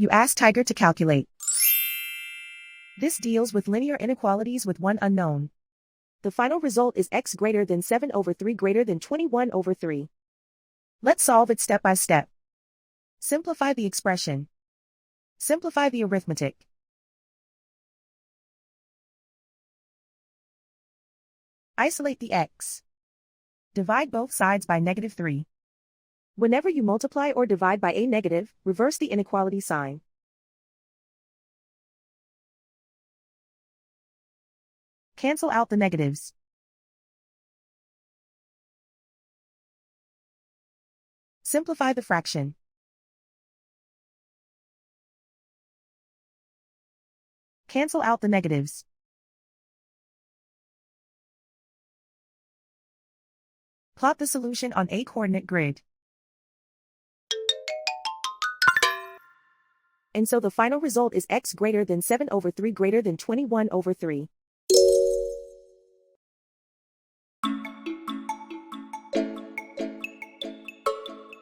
You ask Tiger to calculate. This deals with linear inequalities with one unknown. The final result is x greater than 7 over 3 greater than 21 over 3. Let's solve it step by step. Simplify the expression. Simplify the arithmetic. Isolate the x. Divide both sides by -3. Whenever you multiply or divide by a negative, reverse the inequality sign. Cancel out the negatives. Simplify the fraction. Cancel out the negatives. Plot the solution on a coordinate grid. And so the final result is x greater than 7 over 3 greater than 21 over 3.